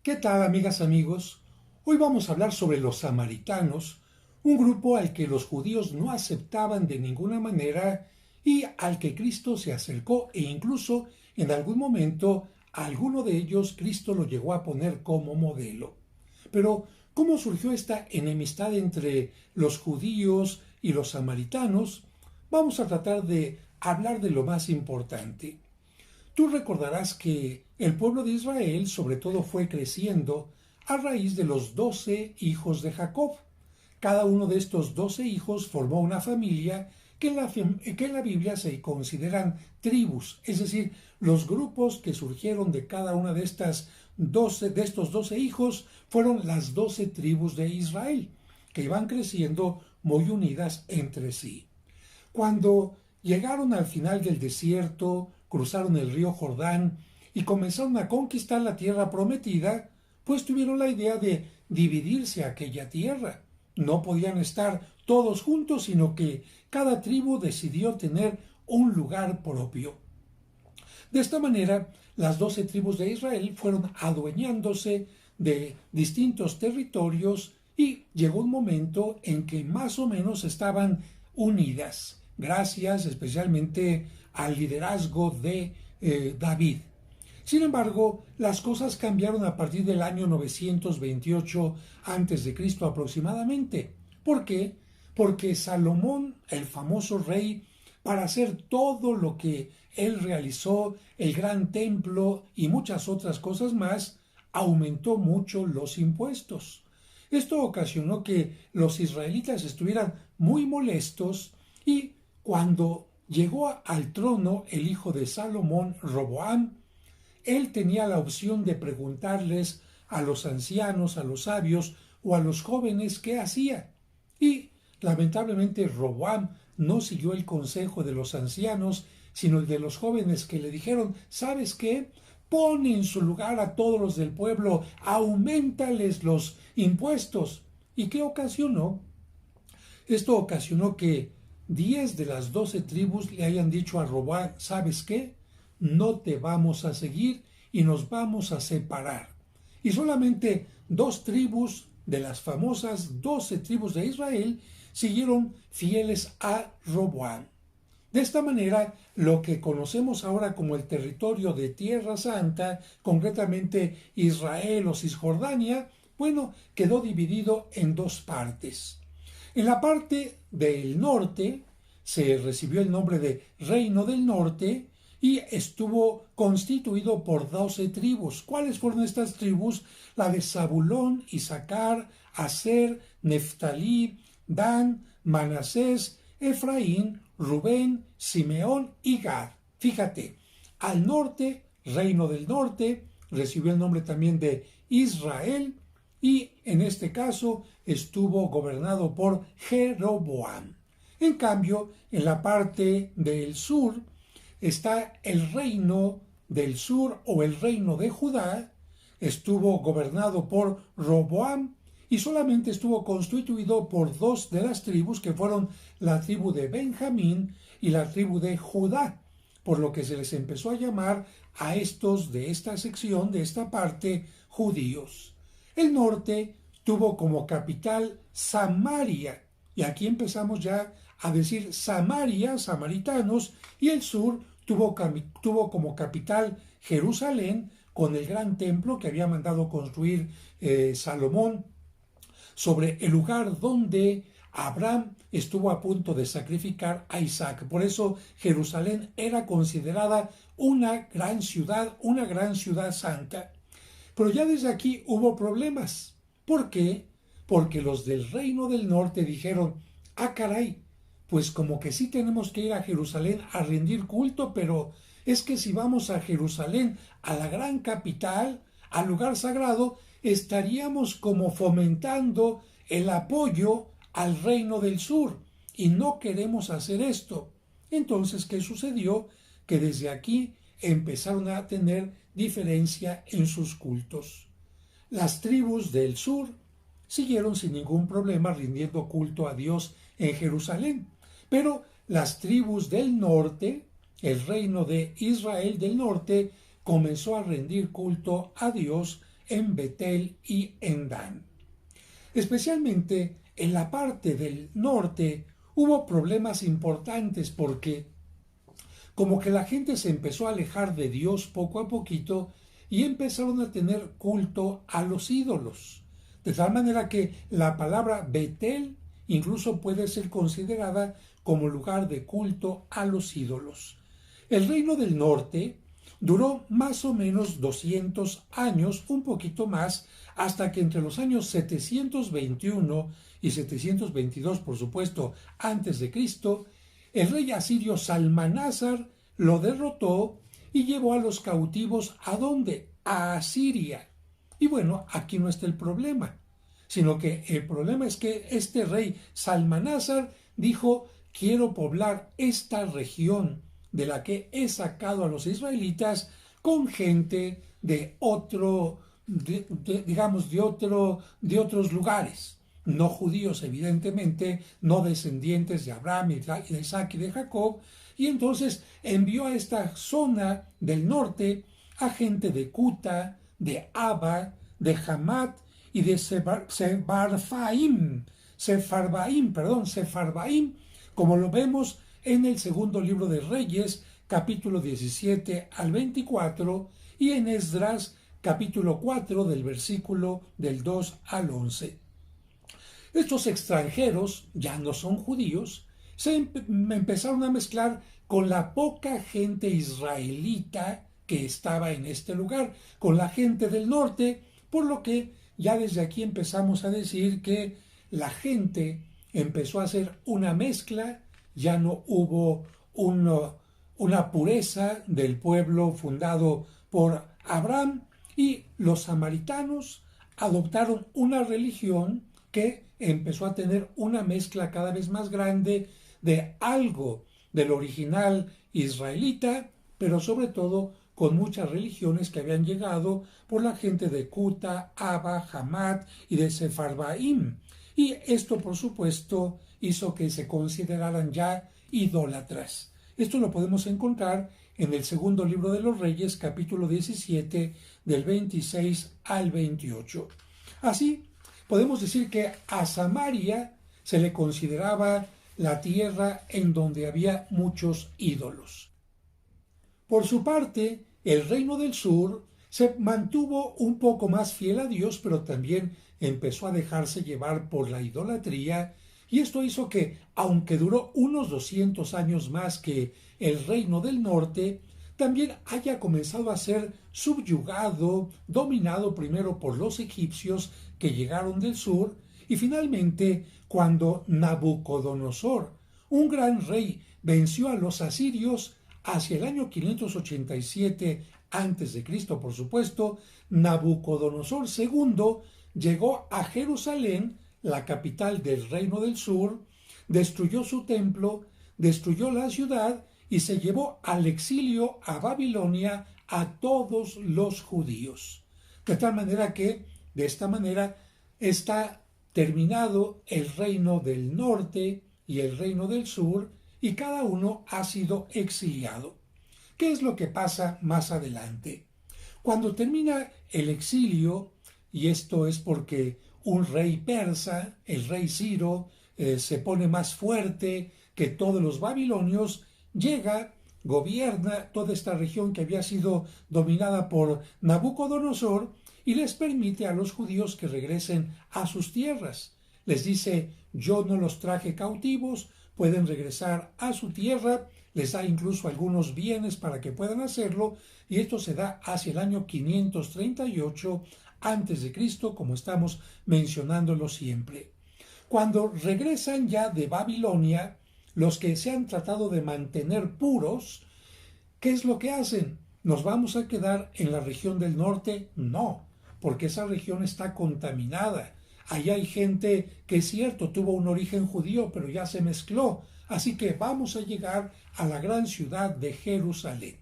¿Qué tal, amigas, amigos? Hoy vamos a hablar sobre los samaritanos, un grupo al que los judíos no aceptaban de ninguna manera y al que Cristo se acercó e incluso en algún momento a alguno de ellos Cristo lo llegó a poner como modelo. Pero, ¿cómo surgió esta enemistad entre los judíos y los samaritanos? Vamos a tratar de hablar de lo más importante. Tú recordarás que el pueblo de Israel sobre todo fue creciendo a raíz de los 12 hijos de Jacob. Cada uno de estos 12 hijos formó una familia que en la Biblia se consideran tribus, es decir, los grupos que surgieron de cada una de de estos 12 hijos fueron las 12 tribus de Israel, que iban creciendo muy unidas entre sí. Cuando llegaron al final del desierto, cruzaron el río Jordán y comenzaron a conquistar la tierra prometida, pues tuvieron la idea de dividirse aquella tierra. No podían estar todos juntos, sino que cada tribu decidió tener un lugar propio. De esta manera, las 12 tribus de Israel fueron adueñándose de distintos territorios y llegó un momento en que más o menos estaban unidas, gracias especialmente al liderazgo de David. Sin embargo, las cosas cambiaron a partir del año 928 a.C. aproximadamente. ¿Por qué? Porque Salomón, el famoso rey, para hacer todo lo que él realizó, el gran templo y muchas otras cosas más, aumentó mucho los impuestos. Esto ocasionó que los israelitas estuvieran muy molestos y cuando llegó al trono el hijo de Salomón, Roboam, él tenía la opción de preguntarles a los ancianos, a los sabios o a los jóvenes qué hacía. Y lamentablemente Roboam no siguió el consejo de los ancianos, sino el de los jóvenes que le dijeron, ¿sabes qué? Pon en su lugar a todos los del pueblo, auméntales los impuestos. ¿Y qué ocasionó? Esto ocasionó que 10 de las 12 tribus le hayan dicho a Roboam, ¿sabes qué? No te vamos a seguir y nos vamos a separar. Y solamente 2 tribus de las famosas 12 tribus de Israel siguieron fieles a Roboam. De esta manera, lo que conocemos ahora como el territorio de Tierra Santa, concretamente Israel o Cisjordania, bueno, quedó dividido en 2 partes. En la parte del norte se recibió el nombre de Reino del Norte y estuvo constituido por 12 tribus. ¿Cuáles fueron estas tribus? La de Zabulón, Isaacar, Aser, Neftalí, Dan, Manasés, Efraín, Rubén, Simeón y Gad. Fíjate, al norte, Reino del Norte, recibió el nombre también de Israel y en este caso estuvo gobernado por Jeroboam. En cambio, en la parte del sur está el reino del sur o el reino de Judá, estuvo gobernado por Roboam y solamente estuvo constituido por 2 de las tribus que fueron la tribu de Benjamín y la tribu de Judá, por lo que se les empezó a llamar a estos de esta sección, de esta parte, judíos. El norte tuvo como capital Samaria, y aquí empezamos ya a decir Samaria, samaritanos, y el sur tuvo como capital Jerusalén, con el gran templo que había mandado construir Salomón, sobre el lugar donde Abraham estuvo a punto de sacrificar a Isaac. Por eso Jerusalén era considerada una gran ciudad santa. Pero ya desde aquí hubo problemas. ¿Por qué? Porque los del reino del norte dijeron, ah, caray, pues como que sí tenemos que ir a Jerusalén a rendir culto, pero es que si vamos a Jerusalén, a la gran capital, al lugar sagrado, estaríamos como fomentando el apoyo al reino del sur y no queremos hacer esto. Entonces, ¿qué sucedió? Que desde aquí empezaron a tener diferencia en sus cultos. Las tribus del sur siguieron sin ningún problema rindiendo culto a Dios en Jerusalén, pero las tribus del norte, el reino de Israel del norte, comenzó a rendir culto a Dios en Betel y en Dan. Especialmente en la parte del norte hubo problemas importantes porque como que la gente se empezó a alejar de Dios poco a poquito y empezaron a tener culto a los ídolos. De tal manera que la palabra Betel incluso puede ser considerada como lugar de culto a los ídolos. El reino del norte duró más o menos 200 años, un poquito más, hasta que entre los años 721 y 722, por supuesto, antes de Cristo, el rey asirio Salmanásar lo derrotó y llevó a los cautivos ¿a dónde? A Asiria. Y bueno, aquí no está el problema, sino que el problema es que este rey Salmanásar dijo: quiero poblar esta región de la que he sacado a los israelitas con gente de de otros lugares, no judíos evidentemente, no descendientes de Abraham y de Isaac y de Jacob, y entonces envió a esta zona del norte a gente de Cuta, de Aba, de Hamat y de Sefarbaim, como lo vemos en el segundo libro de Reyes, capítulo 17 al 24, y en Esdras, capítulo 4, del versículo del 2 al 11. Estos extranjeros, ya no son judíos, se empezaron a mezclar con la poca gente israelita que estaba en este lugar, con la gente del norte, por lo que ya desde aquí empezamos a decir que la gente empezó a hacer una mezcla, ya no hubo una pureza del pueblo fundado por Abraham, y los samaritanos adoptaron una religión que empezó a tener una mezcla cada vez más grande de algo del original israelita, pero sobre todo con muchas religiones que habían llegado por la gente de Cuta, Aba, Hamat y de Sefarbaim. Y esto, por supuesto, hizo que se consideraran ya idólatras. Esto lo podemos encontrar en el segundo libro de los Reyes, capítulo 17, del 26 al 28. Así, podemos decir que a Samaria se le consideraba la tierra en donde había muchos ídolos. Por su parte, el reino del sur se mantuvo un poco más fiel a Dios, pero también empezó a dejarse llevar por la idolatría, y esto hizo que, aunque duró unos 200 años más que el reino del norte, también haya comenzado a ser subyugado, dominado primero por los egipcios que llegaron del sur, y finalmente cuando Nabucodonosor, un gran rey, venció a los asirios hacia el año 587 a.C., por supuesto, Nabucodonosor II llegó a Jerusalén, la capital del reino del sur, destruyó su templo, destruyó la ciudad y se llevó al exilio a Babilonia a todos los judíos. De tal manera que, de esta manera, está terminado el reino del norte y el reino del sur, y cada uno ha sido exiliado. ¿Qué es lo que pasa más adelante? Cuando termina el exilio, y esto es porque un rey persa, el rey Ciro, se pone más fuerte que todos los babilonios, llega, gobierna toda esta región que había sido dominada por Nabucodonosor y les permite a los judíos que regresen a sus tierras. Les dice: yo no los traje cautivos, pueden regresar a su tierra, les da incluso algunos bienes para que puedan hacerlo, y esto se da hacia el año 538 a.C., como estamos mencionándolo siempre. Cuando regresan ya de Babilonia, los que se han tratado de mantener puros, ¿qué es lo que hacen? ¿Nos vamos a quedar en la región del norte? No, porque esa región está contaminada. Allá hay gente que es cierto, tuvo un origen judío, pero ya se mezcló. Así que vamos a llegar a la gran ciudad de Jerusalén.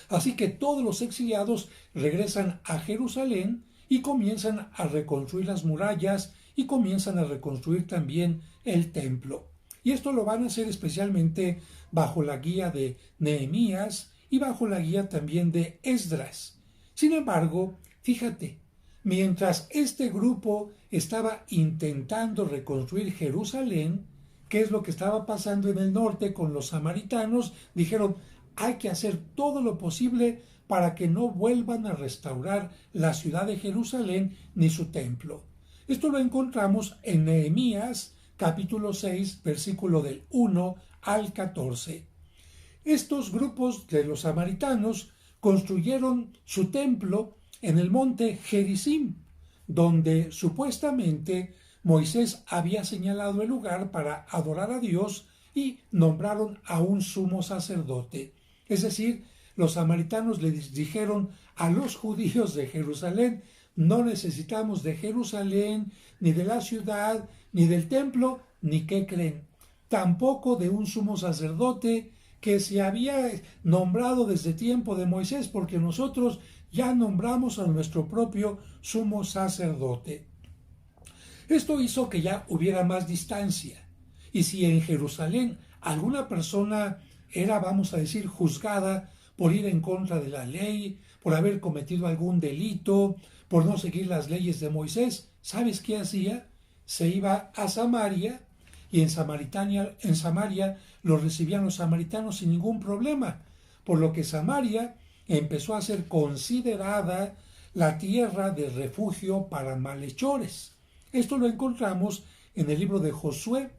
Así que todos los exiliados regresan a Jerusalén y comienzan a reconstruir las murallas y comienzan a reconstruir también el templo. Y esto lo van a hacer especialmente bajo la guía de Nehemías y bajo la guía también de Esdras. Sin embargo, fíjate, Mientras este grupo estaba intentando reconstruir Jerusalén, ¿qué es lo que estaba pasando en el norte con los samaritanos? Dijeron, hay que hacer todo lo posible para que no vuelvan a restaurar la ciudad de Jerusalén ni su templo. Esto lo encontramos en Nehemías capítulo 6, versículo del 1 al 14. Estos grupos de los samaritanos construyeron su templo en el monte Gerizim, donde supuestamente Moisés había señalado el lugar para adorar a Dios y nombraron a un sumo sacerdote. Es decir, los samaritanos les dijeron a los judíos de Jerusalén, no necesitamos de Jerusalén, ni de la ciudad, ni del templo, ni ¿qué creen? Tampoco de un sumo sacerdote que se había nombrado desde tiempo de Moisés, porque nosotros ya nombramos a nuestro propio sumo sacerdote. Esto hizo que ya hubiera más distancia. Y si en Jerusalén alguna persona era, vamos a decir, juzgada por ir en contra de la ley, por haber cometido algún delito, por no seguir las leyes de Moisés, ¿sabes qué hacía? Se iba a Samaria y en Samaria lo recibían los samaritanos sin ningún problema, por lo que Samaria empezó a ser considerada la tierra de refugio para malhechores. Esto lo encontramos en el libro de Josué,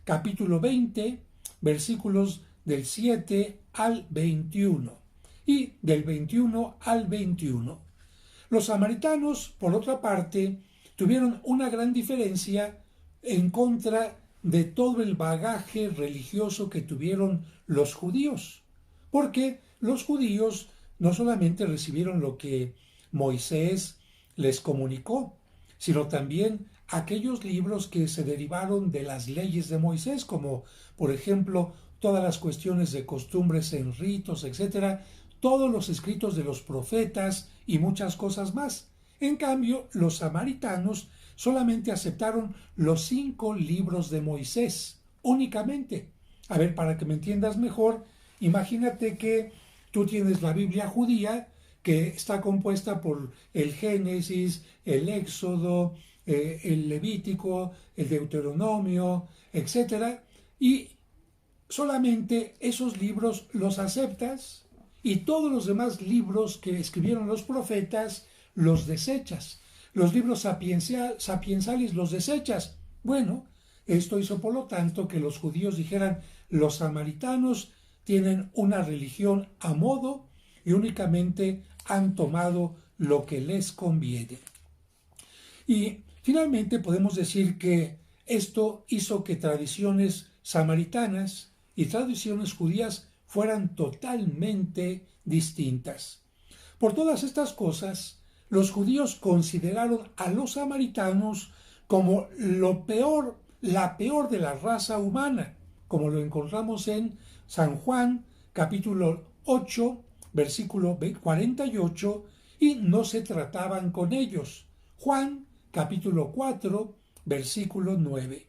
capítulo 20, versículos del 7 al 21 y del 21 al 21. Los samaritanos, por otra parte, tuvieron una gran diferencia en contra de todo el bagaje religioso que tuvieron los judíos, porque los judíos no solamente recibieron lo que Moisés les comunicó, sino también aquellos libros que se derivaron de las leyes de Moisés, como por ejemplo todas las cuestiones de costumbres en ritos, etcétera, todos los escritos de los profetas y muchas cosas más. En cambio, los samaritanos solamente aceptaron los 5 libros de Moisés, únicamente. A ver, para que me entiendas mejor, imagínate que tú tienes la Biblia judía, que está compuesta por el Génesis, el Éxodo, el Levítico, el Deuteronomio, etc. Y solamente esos libros los aceptas y todos los demás libros que escribieron los profetas los desechas. Los libros sapiensales los desechas. Bueno, esto hizo por lo tanto que los judíos dijeran, los samaritanos tienen una religión a modo y únicamente han tomado lo que les conviene. Y finalmente podemos decir que esto hizo que tradiciones samaritanas y tradiciones judías fueran totalmente distintas. Por todas estas cosas, los judíos consideraron a los samaritanos como la peor de la raza humana, como lo encontramos en San Juan, capítulo 8, versículo 48, y no se trataban con ellos. Juan, capítulo 4, versículo 9.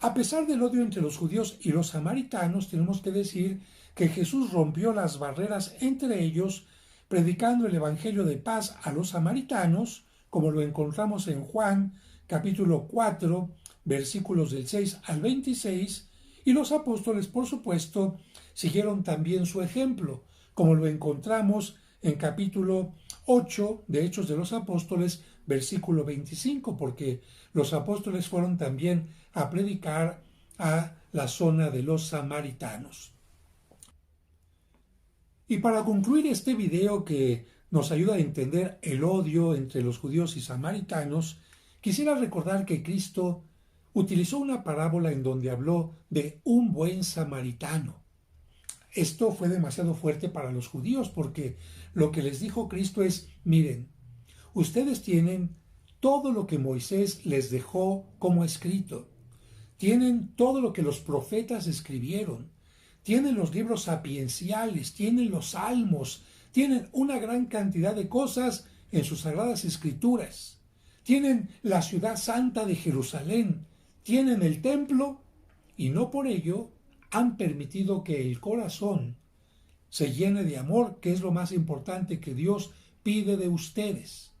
A pesar del odio entre los judíos y los samaritanos, tenemos que decir que Jesús rompió las barreras entre ellos, predicando el evangelio de paz a los samaritanos, como lo encontramos en Juan, capítulo 4, versículos del 6 al 26, y los apóstoles, por supuesto, siguieron también su ejemplo, como lo encontramos en capítulo 8 de Hechos de los Apóstoles, versículo 25, porque los apóstoles fueron también a predicar a la zona de los samaritanos. Y para concluir este video que nos ayuda a entender el odio entre los judíos y samaritanos, quisiera recordar que Cristo utilizó una parábola en donde habló de un buen samaritano. Esto fue demasiado fuerte para los judíos porque lo que les dijo Cristo es, miren, ustedes tienen todo lo que Moisés les dejó como escrito, tienen todo lo que los profetas escribieron, tienen los libros sapienciales, tienen los salmos, tienen una gran cantidad de cosas en sus sagradas escrituras, tienen la ciudad santa de Jerusalén, tienen el templo y no por ello han permitido que el corazón se llene de amor, que es lo más importante que Dios pide de ustedes.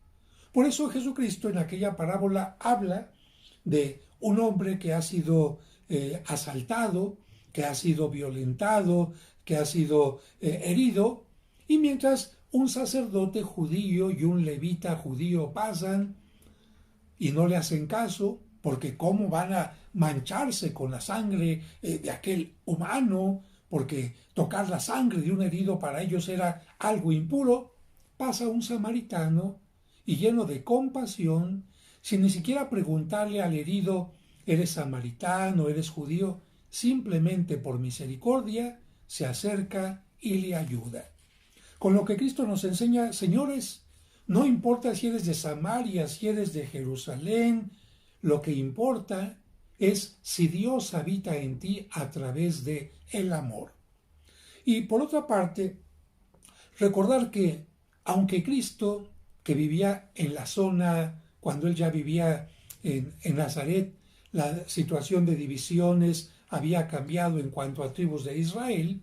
Por eso Jesucristo en aquella parábola habla de un hombre que ha sido asaltado, que ha sido violentado, que ha sido herido, y mientras un sacerdote judío y un levita judío pasan y no le hacen caso, porque cómo van a mancharse con la sangre de aquel humano, porque tocar la sangre de un herido para ellos era algo impuro, pasa un samaritano y lleno de compasión, sin ni siquiera preguntarle al herido, ¿eres samaritano, eres judío? Simplemente por misericordia se acerca y le ayuda. Con lo que Cristo nos enseña, señores, no importa si eres de Samaria, si eres de Jerusalén, lo que importa es si Dios habita en ti a través de el amor. Y por otra parte, recordar que aunque Cristo, que vivía en la zona, cuando él ya vivía en Nazaret, la situación de divisiones había cambiado en cuanto a tribus de Israel,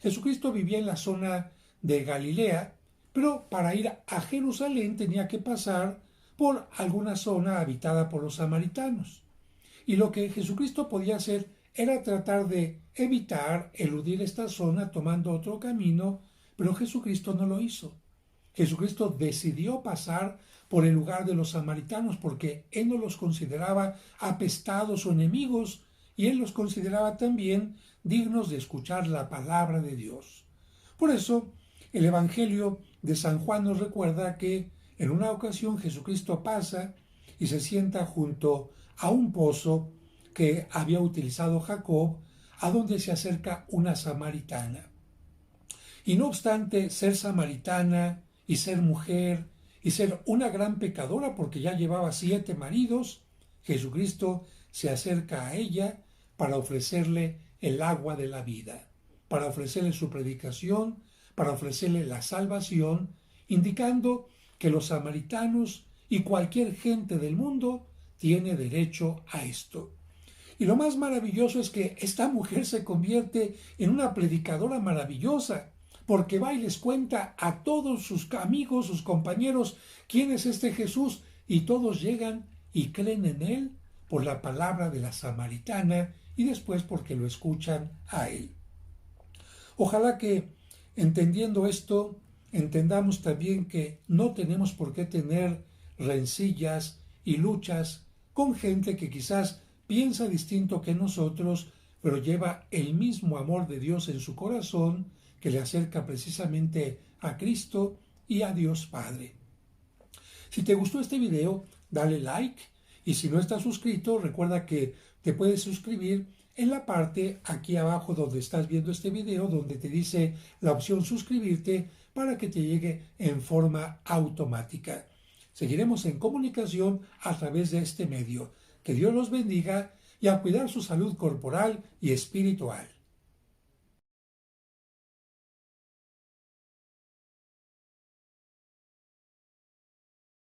Jesucristo vivía en la zona de Galilea, pero para ir a Jerusalén tenía que pasar por alguna zona habitada por los samaritanos. Y lo que Jesucristo podía hacer era tratar de eludir esta zona tomando otro camino, pero Jesucristo no lo hizo. Jesucristo decidió pasar por el lugar de los samaritanos porque él no los consideraba apestados o enemigos y él los consideraba también dignos de escuchar la palabra de Dios. Por eso, el Evangelio de San Juan nos recuerda que en una ocasión Jesucristo pasa y se sienta junto a un pozo que había utilizado Jacob, a donde se acerca una samaritana. Y no obstante ser samaritana y ser mujer y ser una gran pecadora porque ya llevaba 7 maridos, Jesucristo se acerca a ella para ofrecerle el agua de la vida, para ofrecerle su predicación, para ofrecerle la salvación, indicando que los samaritanos y cualquier gente del mundo tiene derecho a esto. Y lo más maravilloso es que esta mujer se convierte en una predicadora maravillosa, porque va y les cuenta a todos sus amigos, sus compañeros, quién es este Jesús, y todos llegan y creen en él por la palabra de la samaritana y después porque lo escuchan a él. Ojalá que, entendiendo esto, entendamos también que no tenemos por qué tener rencillas y luchas con gente que quizás piensa distinto que nosotros, pero lleva el mismo amor de Dios en su corazón que le acerca precisamente a Cristo y a Dios Padre. Si te gustó este video, dale like y si no estás suscrito, recuerda que te puedes suscribir en la parte aquí abajo donde estás viendo este video, donde te dice la opción suscribirte para que te llegue en forma automática. Seguiremos en comunicación a través de este medio. Que Dios los bendiga y a cuidar su salud corporal y espiritual.